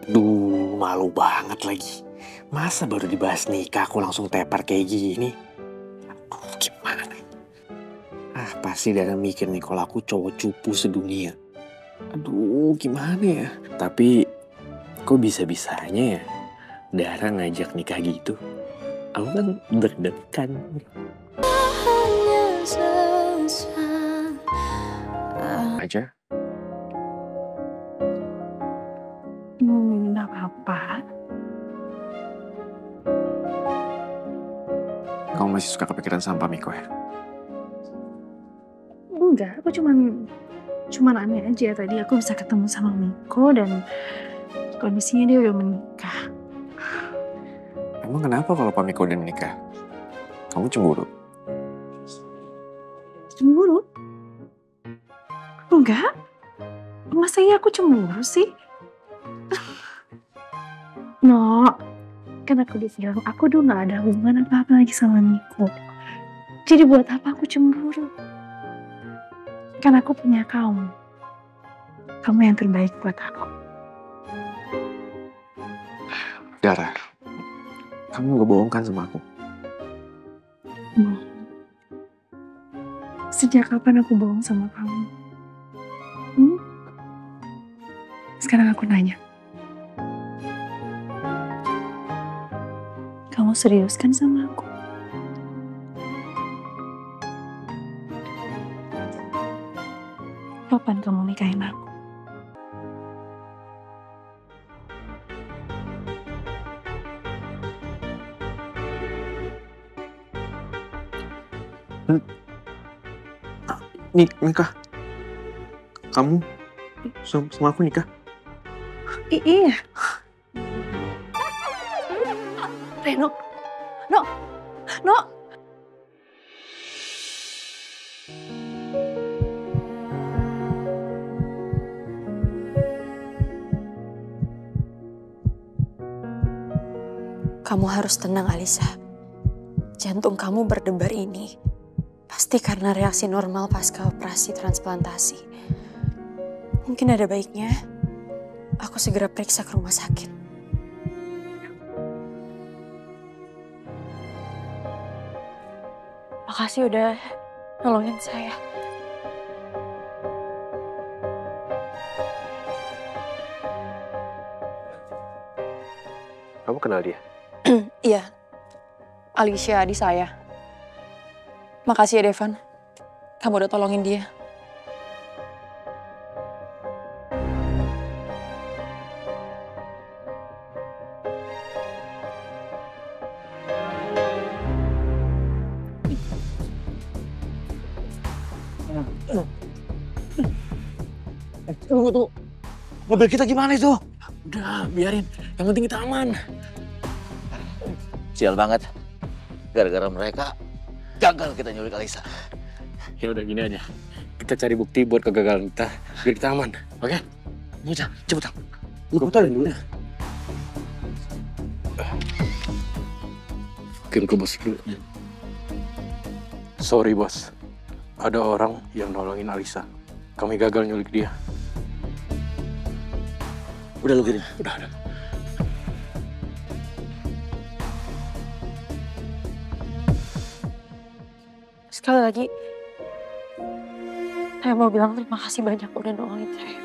Duh, malu banget lagi. Masa baru dibahas nikah aku langsung tepar kayak gini? Aduh, gimana? Pasti Dara mikir nih kalau aku cowok cupu sedunia. Aduh, gimana ya? Tapi kok bisa-bisanya ya Dara ngajak nikah gitu? Aku kan deg-degan. Aja. Nggak apa-apa. Kamu masih suka kepikiran sama Pak Miko ya? Enggak, aku cuman aneh aja tadi aku bisa ketemu sama Miko dan kondisinya dia udah menikah. Emang kenapa kalau Pak Miko udah menikah? Kamu cemburu? Cemburu? Enggak. Masa iya aku cemburu sih? No, kan aku bilang aku udah gak ada hubungan apa-apa lagi sama Miko. Jadi buat apa aku cemburu? Kan aku punya kamu. Kamu yang terbaik buat aku. Dara, kamu gak bohong kan sama aku? Sejak kapan aku bohong sama kamu? Sekarang aku nanya. Kamu serius kan sama aku? Kapan kamu nikahin aku? Nikah? Kamu sama aku nikah? Iya. Reno. No. Kamu harus tenang, Alisa. Jantung kamu berdebar ini pasti karena reaksi normal pasca operasi transplantasi. Mungkin ada baiknya aku segera periksa ke rumah sakit. Makasih udah nolongin saya. Kamu kenal dia? Iya, Alicia adik saya. Makasih ya Devan, kamu udah tolongin dia. Tunggu. Mobil kita gimana itu? Udah, biarin. Yang penting kita aman. Sial banget. Gara-gara mereka, gagal kita nyulik Alisa. Ya udah gini aja. Kita cari bukti buat kegagalan kita, biar kita aman. Oke? Udah, cepet. Lu fotoin dulu ya. Kirim ke bos dulu. Sorry bos, ada orang yang nolongin Alisa. Kami gagal nyulik dia. Udah lu kirim? Udah. Sekali lagi, saya mau bilang terima kasih banyak udah nolongin saya.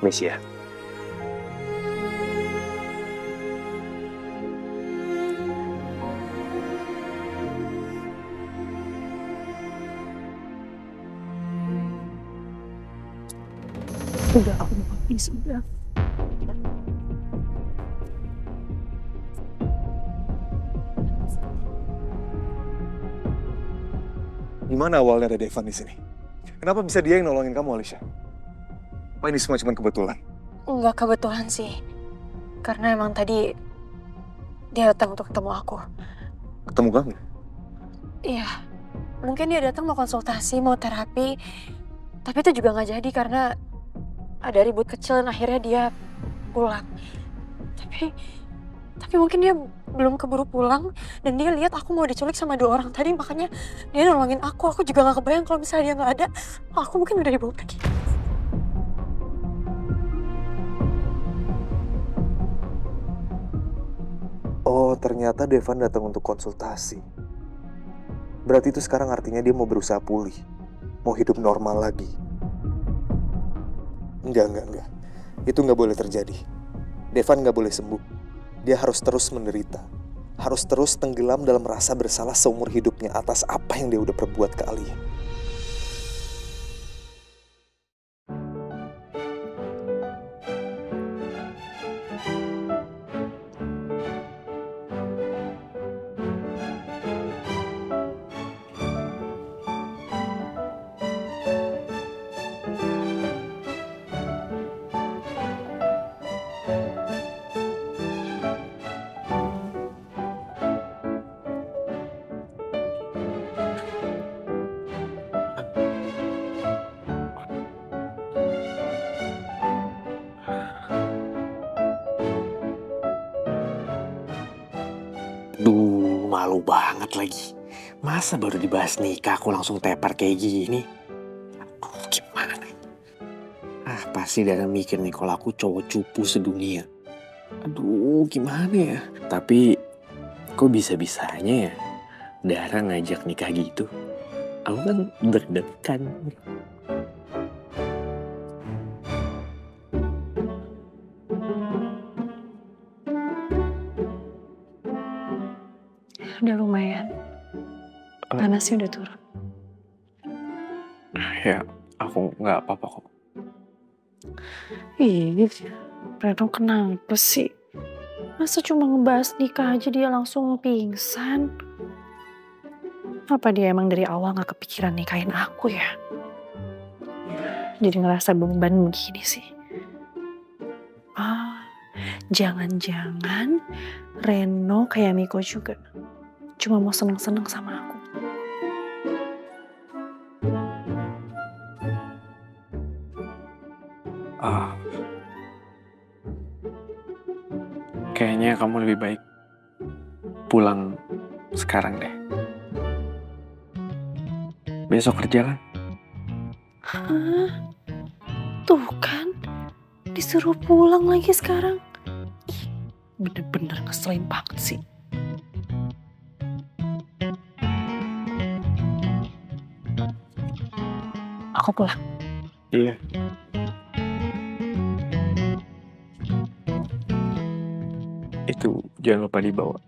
Miss ya. Udah, aku mau habis, udah. Gimana awalnya ada Devan di sini? Kenapa bisa dia yang nolongin kamu, Alicia? Apa ini semua cuma kebetulan? Enggak kebetulan sih. Karena emang tadi dia datang untuk ketemu aku. Ketemu kamu? Iya. mungkin dia datang mau konsultasi, mau terapi. Tapi itu juga nggak jadi karena ada ribut kecil dan akhirnya dia pulang. Tapi mungkin dia belum keburu pulang dan dia lihat aku mau diculik sama 2 orang tadi, makanya dia nolongin aku. Aku juga nggak kebayang kalau misalnya dia nggak ada, aku mungkin udah dibawa pergi. Oh, ternyata Devan datang untuk konsultasi. Berarti itu sekarang artinya dia mau berusaha pulih. Mau hidup normal lagi. Enggak. Itu nggak boleh terjadi. Devan nggak boleh sembuh. Dia harus terus menderita. Harus terus tenggelam dalam rasa bersalah seumur hidupnya atas apa yang dia udah perbuat ke Alia. Duh, malu banget lagi. Masa baru dibahas nikah aku langsung tepar kayak gini? Aduh, gimana? Pasti Dara mikir nih kalau aku cowok cupu sedunia. Aduh, gimana ya? Tapi, kok bisa-bisanya ya Dara ngajak nikah gitu? Aku kan deg-degan. Udah lumayan. Panasnya udah turun. Ya, aku nggak apa-apa kok. Ih, Reno kenapa sih? Masa cuma ngebahas nikah aja dia langsung pingsan? Apa dia emang dari awal gak kepikiran nikahin aku ya? Jadi ngerasa beban begini sih. Jangan-jangan Reno kayak Miko juga. Cuma mau seneng-seneng sama aku. Kayaknya kamu lebih baik pulang sekarang deh. Besok kerja kan? Hah? Tuh kan, disuruh pulang lagi sekarang. Ih, bener-bener ngeselin banget sih. Aku pulang. Iya. Itu jangan lupa dibawa.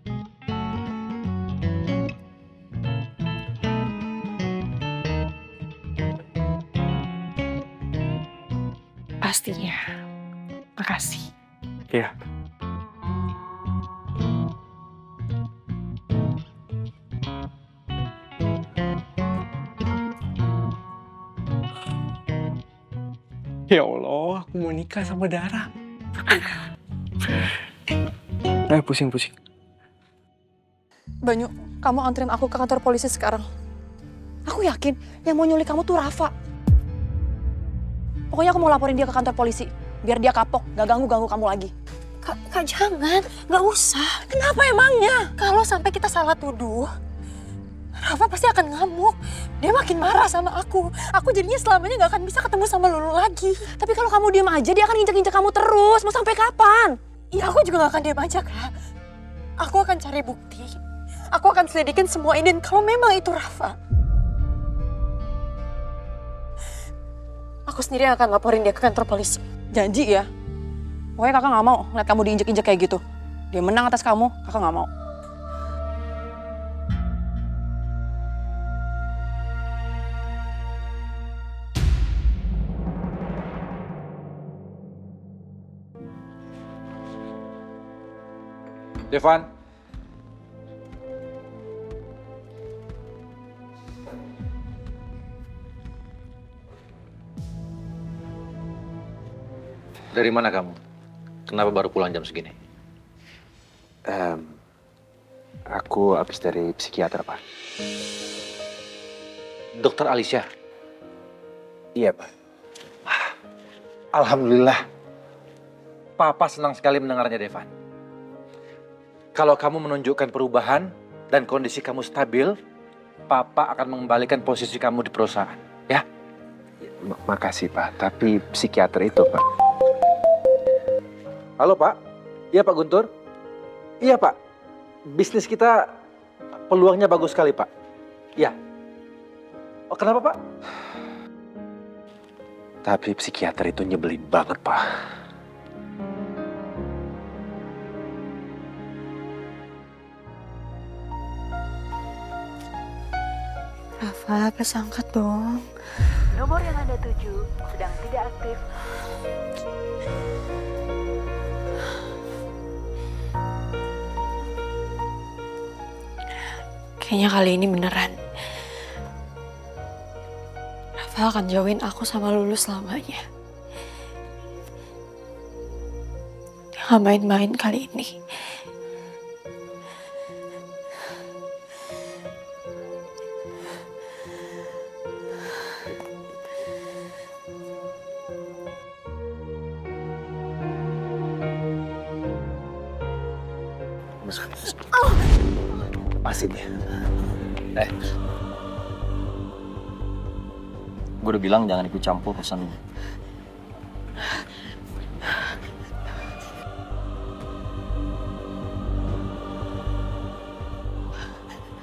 Pastinya. Makasih. Iya. Ya Allah, aku mau nikah sama Dara. Pusing-pusing. Banyu, kamu anterin aku ke kantor polisi sekarang. Aku yakin yang mau nyulik kamu tuh Rafa. Pokoknya aku mau laporin dia ke kantor polisi. Biar dia kapok, gak ganggu-ganggu kamu lagi. Kak jangan, gak usah. Kenapa emangnya? Kalau sampai kita salah tuduh, Rafa pasti akan ngamuk. Dia makin marah sama aku. Aku jadinya selamanya gak akan bisa ketemu sama Lulu lagi. Tapi kalau kamu diem aja, dia akan injak-injak kamu terus. Mau sampai kapan? Ya aku juga gak akan diem aja, Kak. Aku akan cari bukti. Aku akan selidikin semua ini. Dan kalau memang itu Rafa, aku sendiri akan laporin dia ke kantor polisi. Janji ya? Pokoknya kakak gak mau ngeliat kamu diinjek-injek kayak gitu. Dia menang atas kamu, kakak gak mau. Devan. Dari mana kamu? Kenapa baru pulang jam segini? Aku habis dari psikiater, Pak. Dokter Alicia. Iya, Pak. Alhamdulillah. Papa senang sekali mendengarnya, Devan. Kalau kamu menunjukkan perubahan dan kondisi kamu stabil, Papa akan mengembalikan posisi kamu di perusahaan, ya? Makasih, Pak. Tapi psikiater itu, Pak. Halo, Pak. Iya, Pak Guntur. Iya, Pak. Bisnis kita peluangnya bagus sekali, Pak. Iya. Oh, kenapa, Pak? Tapi psikiater itu nyebelin banget, Pak. Rafa, please angkat dong. Nomor yang Anda tuju sedang tidak aktif. Kayaknya kali ini beneran. Rafa akan jauhin aku sama Lulu selamanya. Dia gak main-main kali ini. Lepasin ya. Gue udah bilang jangan ikut campur urusan ini.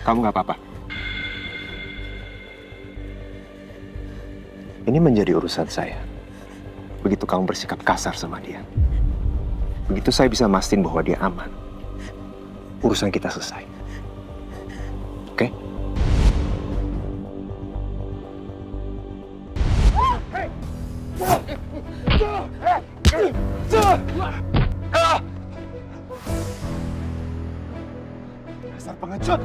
Kamu nggak apa-apa? Ini menjadi urusan saya. Begitu kamu bersikap kasar sama dia, begitu saya bisa mastiin bahwa dia aman, urusan kita selesai. Oke? Dasar pengecut!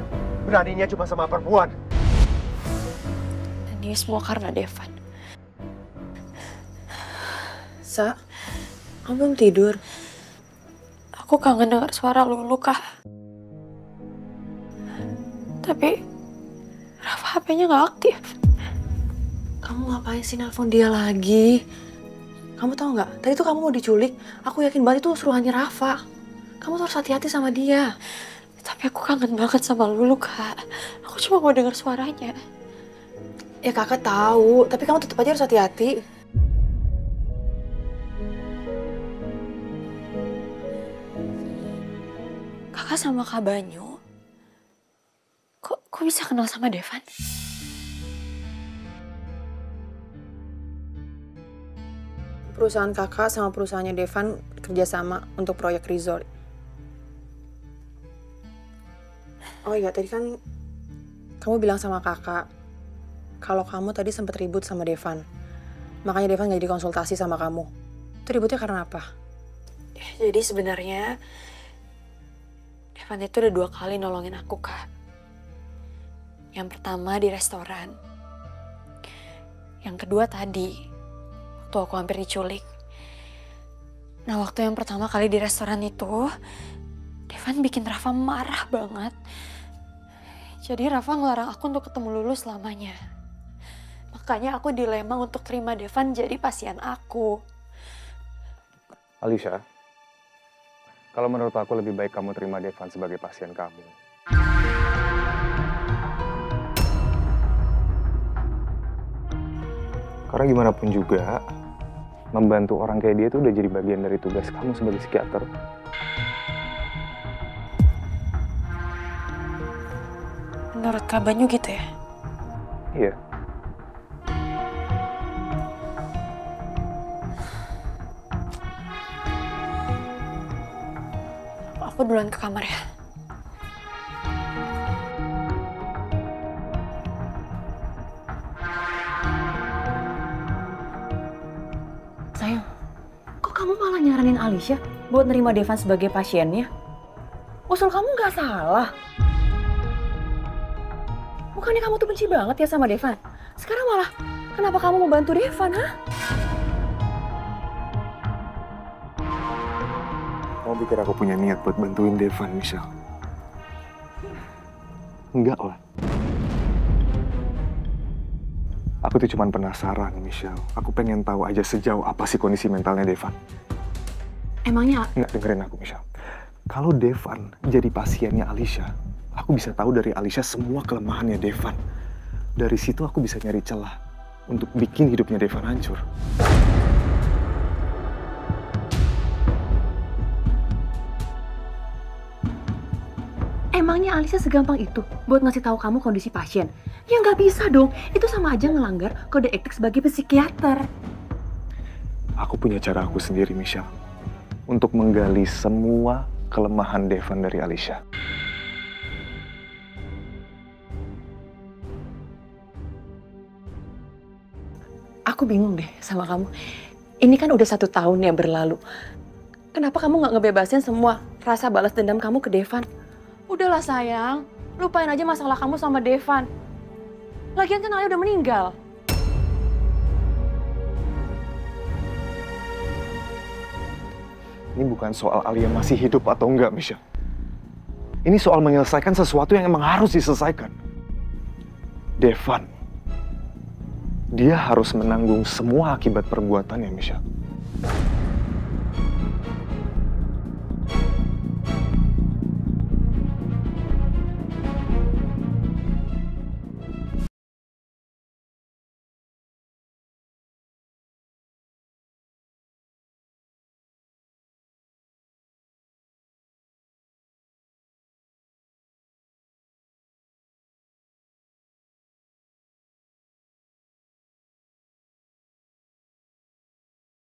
Beraninya cuma sama perempuan. Dan ini semua karena Devan. Sa, kamu belum tidur? Aku kangen dengar suara Lulu, Kak. Tapi Rafa HP-nya nggak aktif. Kamu ngapain sih nelpon dia lagi? Kamu tahu nggak? Tadi tuh kamu mau diculik. Aku yakin banget itu suruhannya Rafa. Kamu tuh harus hati-hati sama dia. Tapi aku kangen banget sama Lulu, Kak. Aku cuma mau dengar suaranya. Ya kakak tahu, tapi kamu tetap aja harus hati-hati. Kakak sama Kak Banyu, kok bisa kenal sama Devan? Perusahaan kakak sama perusahaannya Devan kerjasama untuk proyek resort. Oh iya, tadi kan kamu bilang sama kakak kalau kamu tadi sempat ribut sama Devan. Makanya Devan gak jadi konsultasi sama kamu. Itu ributnya karena apa? Jadi sebenarnya Devan itu udah 2 kali nolongin aku, Kak. Yang pertama di restoran. Yang kedua tadi, waktu aku hampir diculik. Nah, waktu yang pertama kali di restoran itu, Devan bikin Rafa marah banget. Jadi Rafa ngelarang aku untuk ketemu Lulu selamanya. Makanya aku dilema untuk terima Devan jadi pasien aku. Alicia, kalau menurut aku lebih baik kamu terima Devan sebagai pasien kamu. Karena gimana pun juga, membantu orang kayak dia itu udah jadi bagian dari tugas kamu sebagai psikiater. Menurut Kak Banyu gitu ya? Iya. Aku duluan ke kamar ya. Sayang, kok kamu malah nyaranin Alicia buat nerima Devan sebagai pasiennya? Usul kamu nggak salah. Bukannya kamu tuh benci banget ya sama Devan? Sekarang malah, kenapa kamu mau bantu Devan, ha? Kamu pikir aku punya niat buat bantuin Devan, Michelle? Enggak lah. Aku tuh cuman penasaran, Michelle. Aku pengen tahu aja sejauh apa sih kondisi mentalnya Devan. Emangnya? Nggak, dengerin aku, Michelle. Kalau Devan jadi pasiennya Alicia, aku bisa tahu dari Alicia semua kelemahannya Devan. Dari situ aku bisa nyari celah untuk bikin hidupnya Devan hancur. Emangnya Alicia segampang itu buat ngasih tahu kamu kondisi pasien? Ya nggak bisa dong, itu sama aja ngelanggar kode etik sebagai psikiater. Aku punya cara aku sendiri, Michelle, untuk menggali semua kelemahan Devan dari Alicia. Aku bingung deh sama kamu. Ini kan udah 1 tahun yang berlalu. Kenapa kamu nggak ngebebasin semua rasa balas dendam kamu ke Devan? Udahlah sayang, lupain aja masalah kamu sama Devan. Lagian kan Alia udah meninggal. Ini bukan soal Alia masih hidup atau enggak, Michelle. Ini soal menyelesaikan sesuatu yang emang harus diselesaikan. Devan, dia harus menanggung semua akibat perbuatannya, Michelle.